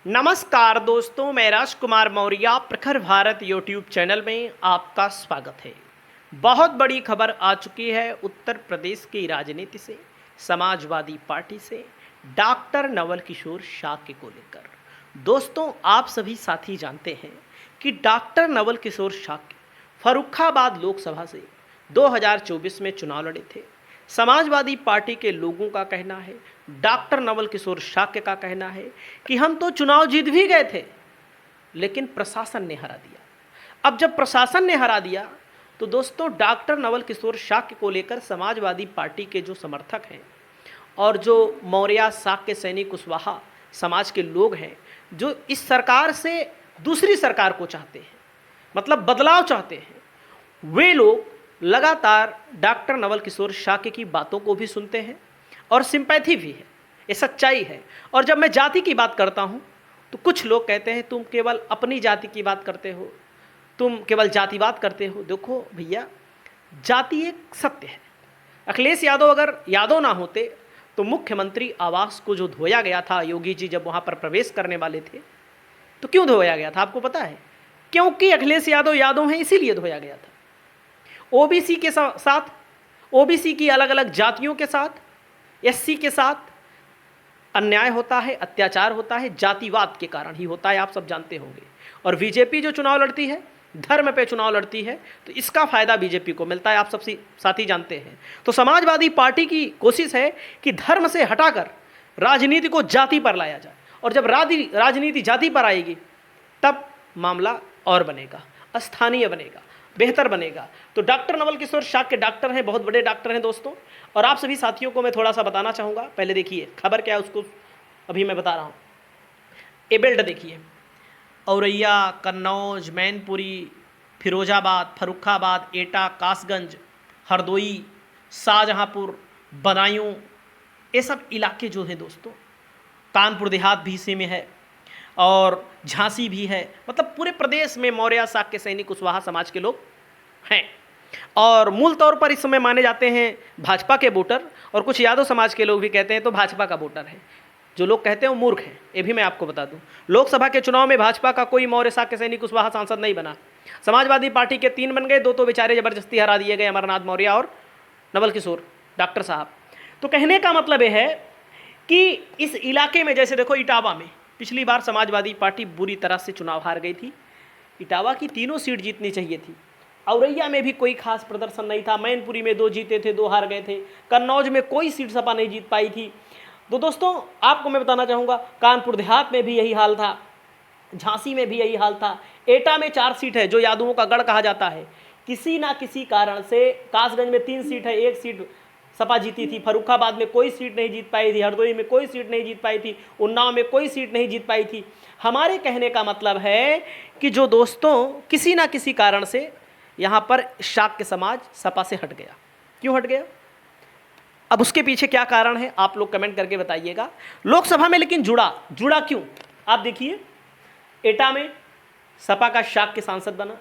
नमस्कार दोस्तों, मैं राजकुमार मौर्य प्रखर भारत यूट्यूब चैनल में आपका स्वागत है। बहुत बड़ी खबर आ चुकी है उत्तर प्रदेश की राजनीति से, समाजवादी पार्टी से, डॉक्टर नवल किशोर शाक्य को लेकर। दोस्तों, आप सभी साथी जानते हैं कि डॉक्टर नवल किशोर शाक्य फर्रुखाबाद लोकसभा से 2024 में चुनाव लड़े थे। समाजवादी पार्टी के लोगों का कहना है, डॉक्टर नवल किशोर शाक्य का कहना है कि हम तो चुनाव जीत भी गए थे, लेकिन प्रशासन ने हरा दिया। अब जब प्रशासन ने हरा दिया तो दोस्तों, डॉक्टर नवल किशोर शाक्य को लेकर समाजवादी पार्टी के जो समर्थक हैं और जो मौर्य शाक्य सैनी कुशवाहा समाज के लोग हैं, जो इस सरकार से दूसरी सरकार को चाहते हैं, मतलब बदलाव चाहते हैं, वे लोग लगातार डॉक्टर नवल किशोर शाक्य की बातों को भी सुनते हैं और सिंपैथी भी है, ये सच्चाई है। और जब मैं जाति की बात करता हूँ तो कुछ लोग कहते हैं तुम केवल अपनी जाति की बात करते हो, तुम केवल जातिवाद करते हो। देखो भैया, जाति एक सत्य है। अखिलेश यादव अगर यादव ना होते तो मुख्यमंत्री आवास को जो धोया गया था, योगी जी जब वहाँ पर प्रवेश करने वाले थे, तो क्यों धोया गया था आपको पता है? क्योंकि अखिलेश यादव यादव हैं, इसीलिए धोया गया था। ओबीसी के साथ, ओबीसी की अलग अलग जातियों के साथ, एससी के साथ अन्याय होता है, अत्याचार होता है, जातिवाद के कारण ही होता है, आप सब जानते होंगे। और बीजेपी जो चुनाव लड़ती है, धर्म पे चुनाव लड़ती है, तो इसका फायदा बीजेपी को मिलता है, आप सब साथी जानते हैं। तो समाजवादी पार्टी की कोशिश है कि धर्म से हटाकर राजनीति को जाति पर लाया जाए, और जब राजनीति जाति पर आएगी तब मामला और बनेगा, स्थानीय बनेगा, बेहतर बनेगा। तो डॉक्टर नवल किशोर शाक्य डॉक्टर हैं, बहुत बड़े डॉक्टर हैं दोस्तों, और आप सभी साथियों को मैं थोड़ा सा बताना चाहूँगा। पहले देखिए खबर क्या है, उसको अभी मैं बता रहा हूँ। ए बेल्ट देखिए, औरैया, कन्नौज, मैनपुरी, फिरोजाबाद, फर्रुखाबाद, एटा, कासगंज, हरदोई, शाहजहाँपुर, बदायूं, ये सब इलाके जो हैं दोस्तों, कानपुर देहात भी इसी में है और झांसी भी है। मतलब पूरे प्रदेश में मौर्य शाक्य सैनी कुशवाहा समाज के लोग हैं, और मूल तौर पर इस समय माने जाते हैं भाजपा के वोटर, और कुछ यादव समाज के लोग भी कहते हैं तो भाजपा का वोटर है। जो लोग कहते हैं वो मूर्ख हैं, ये भी मैं आपको बता दूं। लोकसभा के चुनाव में भाजपा का कोई मौर्य शाक्य सैनी कुशवाहा सांसद नहीं बना। समाजवादी पार्टी के 3 बन गए, 2 तो बेचारे जबरदस्ती हरा दिए गए, अमरनाथ मौर्य और नवल किशोर डॉक्टर साहब। तो कहने का मतलब यह है कि इस इलाके में, जैसे देखो इटावा में पिछली बार समाजवादी पार्टी बुरी तरह से चुनाव हार गई थी। इटावा की 3 सीट जीतनी चाहिए थी। औरैया में भी कोई खास प्रदर्शन नहीं था, मैनपुरी में 2 जीते थे, 2 हार गए थे, कन्नौज में कोई सीट सपा नहीं जीत पाई थी। तो दोस्तों, आपको मैं बताना चाहूँगा, कानपुर देहात में भी यही हाल था, झांसी में भी यही हाल था, एटा में 4 सीट है जो यादवों का गढ़ कहा जाता है। किसी ना किसी कारण से कासगंज में 3 सीट है, 1 सीट सपा जीती थी, फर्रुखाबाद में कोई सीट नहीं जीत पाई थी, हरदोई में कोई सीट नहीं जीत पाई थी, उन्नाव में कोई सीट नहीं जीत पाई थी। हमारे कहने का मतलब है कि जो दोस्तों किसी ना किसी कारण से यहाँ पर शाक्य समाज सपा से हट गया। क्यों हट गया? अब उसके पीछे क्या कारण है आप लोग कमेंट करके बताइएगा। लोकसभा में लेकिन जुड़ा क्यों? आप देखिए, एटा में सपा का शाक्य सांसद बना,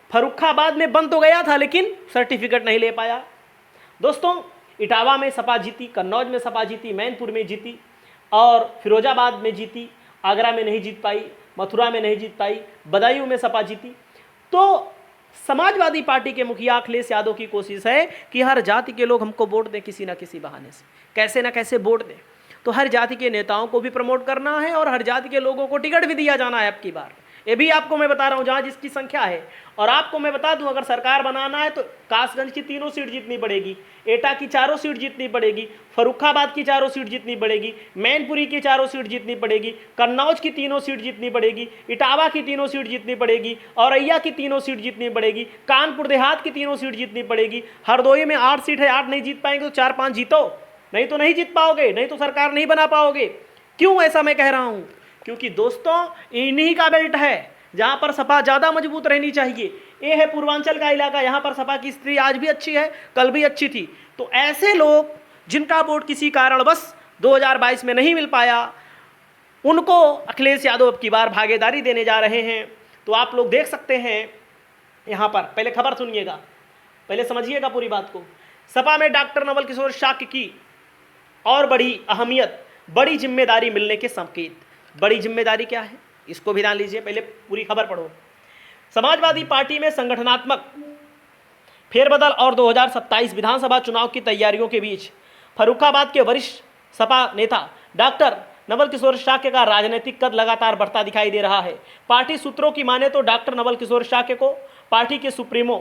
फर्रुखाबाद में बन तो गया था लेकिन सर्टिफिकेट नहीं ले पाया। दोस्तों, इटावा में सपा जीती, कन्नौज में सपा जीती, मैनपुर में जीती और फिरोजाबाद में जीती, आगरा में नहीं जीत पाई, मथुरा में नहीं जीत पाई, बदायूं में सपा जीती। तो समाजवादी पार्टी के मुखिया अखिलेश यादव की कोशिश है कि हर जाति के लोग हमको वोट दें, किसी ना किसी बहाने से, कैसे ना कैसे वोट दें। तो हर जाति के नेताओं को भी प्रमोट करना है और हर जाति के लोगों को टिकट भी दिया जाना है अब की बार। ये भी आपको मैं बता रहा हूँ जहाँ जिसकी संख्या है। और आपको मैं बता दूं, अगर सरकार बनाना है तो कासगंज की 3 सीट जीतनी पड़ेगी, एटा की 4 सीट जीतनी पड़ेगी, फर्रुखाबाद की 4 सीट जीतनी पड़ेगी, मैनपुरी की 4 सीट जीतनी पड़ेगी, कन्नौज की 3 सीट जीतनी पड़ेगी, इटावा की 3 सीट जीतनी पड़ेगी, औरैया की 3 सीट जीतनी पड़ेगी, कानपुर देहात की 3 सीट जीतनी पड़ेगी। हरदोई में 8 सीट है, 8 नहीं जीत पाएंगे तो 4-5 जीतो, नहीं तो नहीं जीत पाओगे, नहीं तो सरकार नहीं बना पाओगे। क्यों ऐसा मैं कह रहा हूँ? क्योंकि दोस्तों इन्हीं का बेल्ट है जहां पर सपा ज़्यादा मजबूत रहनी चाहिए। ये है पूर्वांचल का इलाका, यहाँ पर सपा की स्थिति आज भी अच्छी है, कल भी अच्छी थी। तो ऐसे लोग जिनका वोट किसी कारणवश 2022 में नहीं मिल पाया, उनको अखिलेश यादव अब की बार भागीदारी देने जा रहे हैं। तो आप लोग देख सकते हैं यहाँ पर, पहले खबर सुनिएगा, पहले समझिएगा पूरी बात को। सपा में डॉक्टर नवल किशोर शाक्य की और बड़ी अहमियत, बड़ी जिम्मेदारी मिलने के संकेत। बड़ी जिम्मेदारी क्या है, इसको भी ध्यान लीजिए। पहले पूरी खबर पढ़ो। समाजवादी पार्टी में संगठनात्मक फेरबदल और 2027 विधानसभा चुनाव की तैयारियों के बीच फर्रुखाबाद के वरिष्ठ सपा नेता डॉक्टर नवल किशोर शाक्य का राजनीतिक कद लगातार बढ़ता दिखाई दे रहा है। पार्टी सूत्रों की माने तो डॉक्टर नवल किशोर शाक्य को पार्टी के सुप्रीमो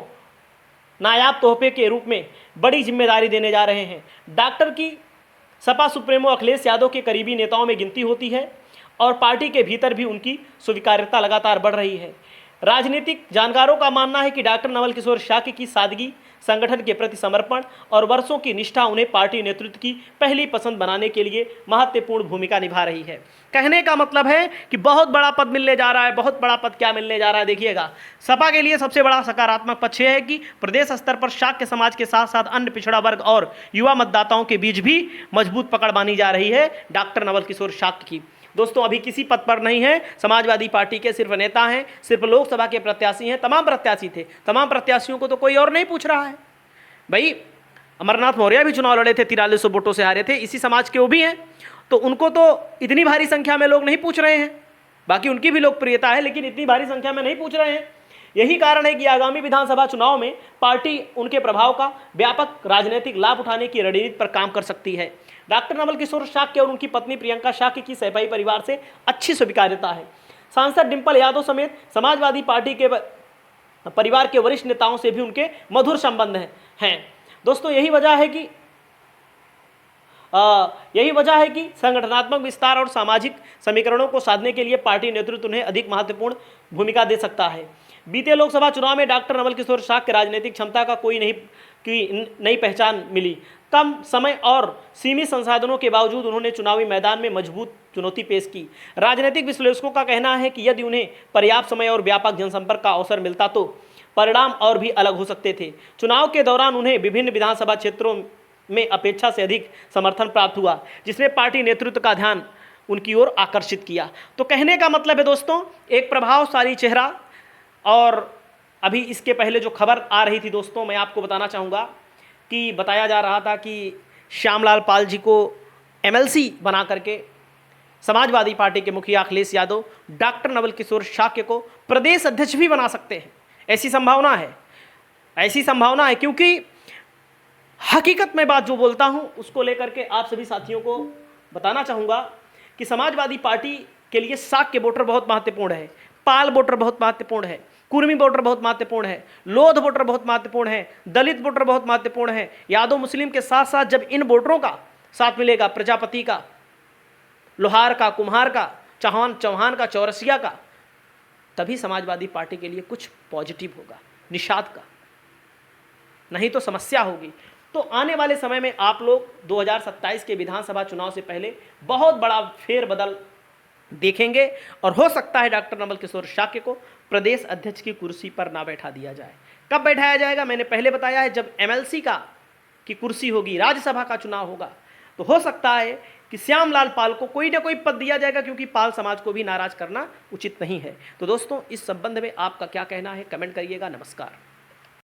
नायाब तोहफे के रूप में बड़ी जिम्मेदारी देने जा रहे हैं। डॉक्टर की सपा सुप्रीमो अखिलेश यादव के करीबी नेताओं में गिनती होती है और पार्टी के भीतर भी उनकी स्वीकार्यता लगातार बढ़ रही है। राजनीतिक जानकारों का मानना है कि डॉक्टर नवल किशोर शाक्य की सादगी, संगठन के प्रति समर्पण और वर्षों की निष्ठा उन्हें पार्टी नेतृत्व की पहली पसंद बनाने के लिए महत्वपूर्ण भूमिका निभा रही है। कहने का मतलब है कि बहुत बड़ा पद मिलने जा रहा है। बहुत बड़ा पद क्या मिलने जा रहा है, देखिएगा। सपा के लिए सबसे बड़ा सकारात्मक पक्ष है कि प्रदेश स्तर पर शाक्य समाज के साथ साथ अन्य पिछड़ा वर्ग और युवा मतदाताओं के बीच भी मजबूत पकड़ मानी जा रही है डॉक्टर नवल किशोर शाक्य की। दोस्तों, अभी किसी पद पर नहीं है। समाजवादी पार्टी के सिर्फ नेता हैं, सिर्फ लोकसभा के प्रत्याशी हैं। तमाम प्रत्याशी थे, तमाम प्रत्याशियों को तो कोई और नहीं पूछ रहा है। भाई, अमरनाथ मौर्य भी चुनाव लड़े थे, 4300 वोटों से हारे थे। इसी समाज के वो भी हैं, तो उनको तो इतनी भारी संख्या में लोग नहीं पूछ रहे हैं। बाकी उनकी भी लोकप्रियता है, लेकिन इतनी भारी संख्या में नहीं पूछ रहे हैं। यही कारण है कि आगामी विधानसभा चुनाव में पार्टी उनके प्रभाव का व्यापक राजनीतिक लाभ उठाने की रणनीति पर काम कर सकती है। डॉक्टर नवल किशोर शाक्य और उनकी पत्नी प्रियंका शाक्य की सहपाई परिवार से अच्छी स्वीकार्यता है। सांसद डिंपल यादव समेत समाजवादी पार्टी के परिवार के वरिष्ठ नेताओं से भी उनके मधुर संबंध हैं। दोस्तों, यही वजह है कि संगठनात्मक विस्तार और सामाजिक समीकरणों को साधने के लिए पार्टी नेतृत्व उन्हें अधिक महत्वपूर्ण भूमिका दे सकता है। बीते लोकसभा चुनाव में डॉक्टर नवल किशोर शाक्य राजनीतिक क्षमता का कोई नई पहचान मिली। कम समय और सीमित संसाधनों के बावजूद उन्होंने चुनावी मैदान में मजबूत चुनौती पेश की। राजनीतिक विश्लेषकों का कहना है कि यदि उन्हें पर्याप्त समय और व्यापक जनसंपर्क का अवसर मिलता तो परिणाम और भी अलग हो सकते थे। चुनाव के दौरान उन्हें विभिन्न विधानसभा क्षेत्रों में अपेक्षा से अधिक समर्थन प्राप्त हुआ, जिसने पार्टी नेतृत्व का ध्यान उनकी ओर आकर्षित किया। तो कहने का मतलब है दोस्तों, एक प्रभावशाली चेहरा। और अभी इसके पहले जो खबर आ रही थी दोस्तों, मैं आपको बताना चाहूँगा कि बताया जा रहा था कि श्यामलाल पाल जी को एमएलसी बना करके समाजवादी पार्टी के मुखिया अखिलेश यादव डॉक्टर नवल किशोर शाक्य को प्रदेश अध्यक्ष भी बना सकते हैं। ऐसी संभावना है, क्योंकि हकीकत में बात जो बोलता हूं उसको लेकर के आप सभी साथियों को बताना चाहूँगा कि समाजवादी पार्टी के लिए शाक्य वोटर बहुत महत्वपूर्ण है, पाल वोटर बहुत महत्वपूर्ण है, कुर्मी वोटर बहुत महत्वपूर्ण है, लोध वोटर बहुत महत्वपूर्ण है, दलित वोटर बहुत महत्वपूर्ण है। यादव मुस्लिम के साथ साथ जब इन वोटरों का साथ मिलेगा, प्रजापति का, लोहार का, कुम्हार का, चौहान का, चौरसिया का, तभी समाजवादी पार्टी के लिए कुछ पॉजिटिव होगा, निषाद का। नहीं तो समस्या होगी। तो आने वाले समय में आप लोग 2027 के विधानसभा चुनाव से पहले बहुत बड़ा फेरबदल देखेंगे और हो सकता है डॉक्टर नवल किशोर शाक्य को प्रदेश अध्यक्ष की कुर्सी पर ना बैठा दिया जाए। कब बैठाया जाएगा, मैंने पहले बताया है, जब एमएलसी की कुर्सी होगी, राज्यसभा का चुनाव होगा, तो हो सकता है कि श्यामलाल पाल को कोई ना कोई पद दिया जाएगा, क्योंकि पाल समाज को भी नाराज करना उचित नहीं है। तो दोस्तों, इस संबंध में आपका क्या कहना है, कमेंट करिएगा। नमस्कार।